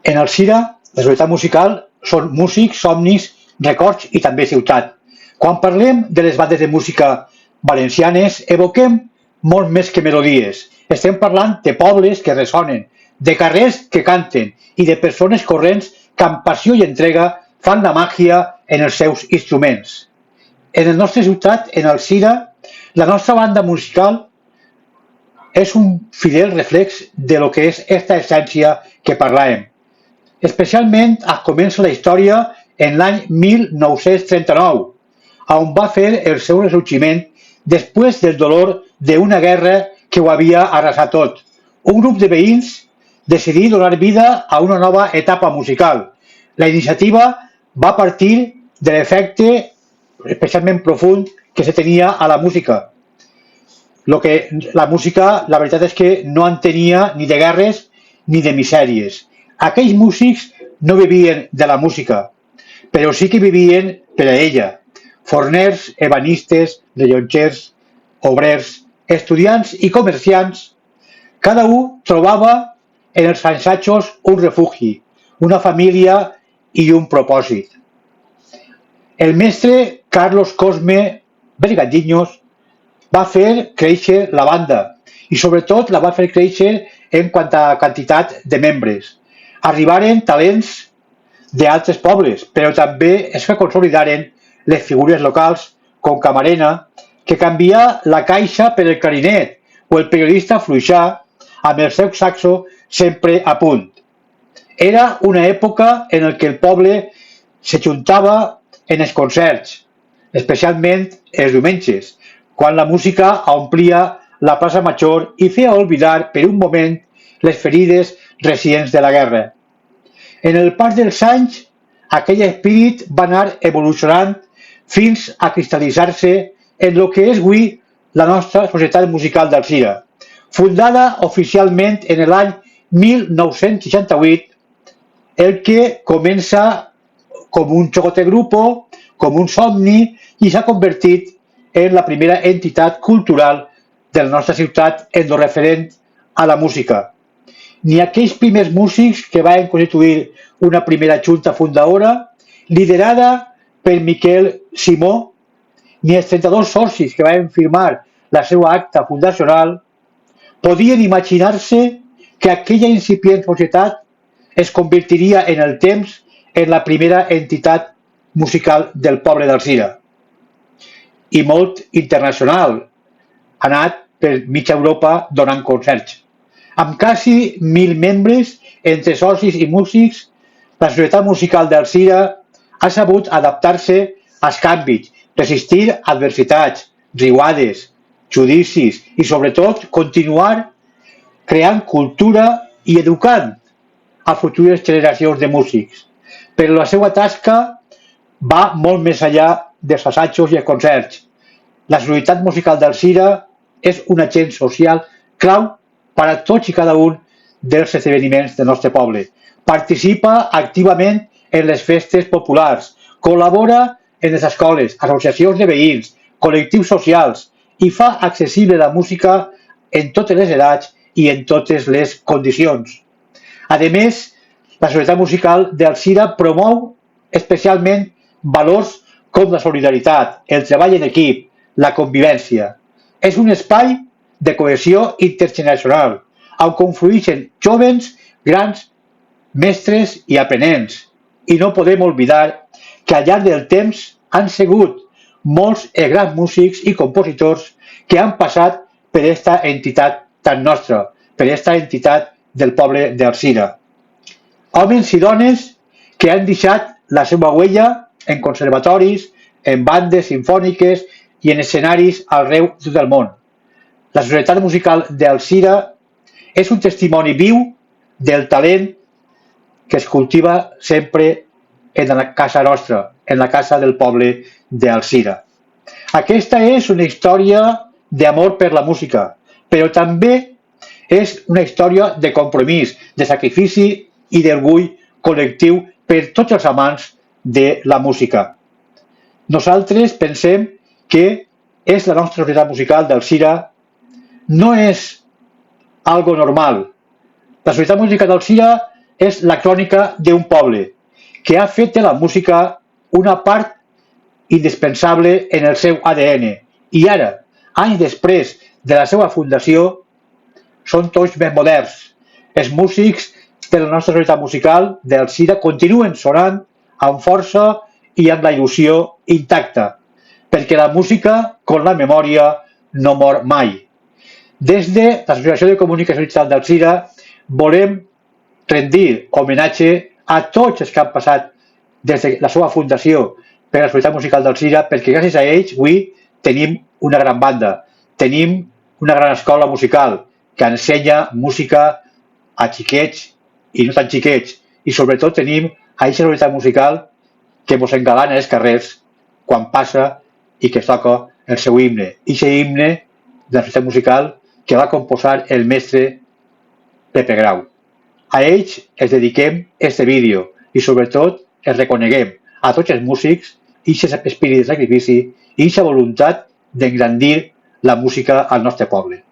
En Alzira, la societat musical són músics, somnis, records i també ciutat. Quan parlem de les bandes de música valencianes, evoquem molt més que melodies. Estem parlant de pobles que ressonen, de carrers que canten i de persones corrents que amb passió i entrega fan la màgia en els seus instruments. En la nostra ciutat, en Alzira, la nostra banda musical és un fidel reflex de lo que és esta essència que parlàvem. Especialment comença la història en l'any 1939, on va fer el seu ressorgiment després del dolor d'una guerra que ho havia arrasat tot. Un grup de veïns decidí donar vida a una nova etapa musical. La iniciativa va partir de l'efecte especialment profund que se tenia a la música. La música, la veritat és que no en tenia ni de guerres ni de misèries. Aquells músics no vivien de la música, però sí que vivien per a ella. Forners, ebanistes, rellotgers, obrers, estudiants i comerciants, cada un trobava en els assajos un refugi, una família i un propòsit. El mestre Carlos Cosme Bergantiños va fer créixer la banda i sobretot la va fer créixer en quant a quantitat de membres. Arribaren talents d'altres pobles, però també es consolidaren les figures locals com Camarena, que canvia la caixa per el clarinet, o el periodista Fluixà amb el seu saxo sempre a punt. Era una època en què el poble s'ajuntava en els concerts, especialment els diumenges, quan la música omplia la plaça Major i feia oblidar per un moment les ferides recents de la guerra. En el pas dels anys, aquell espírit va anar evolucionant fins a cristal·litzar-se en el que és avui la nostra Societat Musical d'Alzira. Fundada oficialment en l'any 1968, el que comença com un xocote grupo, com un somni, i s'ha convertit en la primera entitat cultural de la nostra ciutat en lo referent a la música. Ni aquells primers músics que van constituir una primera junta fundadora, liderada per Miquel Simó, ni els 32 socis que van firmar la seva acta fundacional, podien imaginar-se que aquella incipient societat es convertiria en el temps en la primera entitat musical del poble d'Alzira. I molt internacional, ha anat per mitja Europa donant concerts. Amb quasi 1.000 membres entre socis i músics, la Societat Musical d'Alzira ha sabut adaptar-se als canvis, resistir adversitats, riuades, judicis i sobretot continuar creant cultura i educant a futures generacions de músics. Però la seva tasca va molt més enllà dels assajos i els concerts. La Societat Musical d'Alzira és un agent social clau per a tots i cada un dels esdeveniments del nostre poble. Participa activament en les festes populars, col·labora en les escoles, associacions de veïns, col·lectius socials i fa accessible la música en totes les edats i en totes les condicions. A més, la Societat Musical d'Alzira promou especialment valors com la solidaritat, el treball en equip, la convivència. És un espai de cohesió intergeneracional, on conflueixen jóvens, grans, mestres i aprenents. I no podem oblidar que al llarg del temps han sigut molts grans músics i compositors que han passat per aquesta entitat tan nostra, per aquesta entitat del poble d'Alzira. Homes i dones que han deixat la seva huella en conservatoris, en bandes sinfòniques i en escenaris arreu de tot el món. La Societat Musical d'Alzira és un testimoni viu del talent que es cultiva sempre en la casa nostra, en la casa del poble d'Alzira. Aquesta és una història d'amor per la música, però també és una història de compromís, de sacrifici i d'orgull col·lectiu per tots els amants de la música. Nosaltres pensem que és la nostra Societat Musical d'Alzira no és algo normal. La Societat Musical d'Alzira és la crònica d'un poble que ha fet de la música una part indispensable en el seu ADN i ara, anys després de la seva fundació, són tots ben moderns. Els músics de la nostra societat musical d'Alzira continuen sonant amb força i amb la il·lusió intacta, perquè la música, com la memòria, no mor mai. Des de l'Associació de Comunicació Digital d'Alzira volem rendir homenatge a tots els que han passat des de la seva fundació per la Societat Musical d'Alzira, perquè gràcies a ells avui tenim una gran banda, tenim una gran escola musical que ensenya música a xiquets i no tan xiquets, i sobretot tenim a aquesta societat musical que ens engalana els carrers quan passa i que toca el seu himne, i aquest himne de la societat musical que va composar el mestre Pepe Grau. A ells els dediquem este vídeo i sobretot els reconeguem a tots els músics i aquest espírit de sacrifici i aquesta voluntat d'engrandir la música al nostre poble.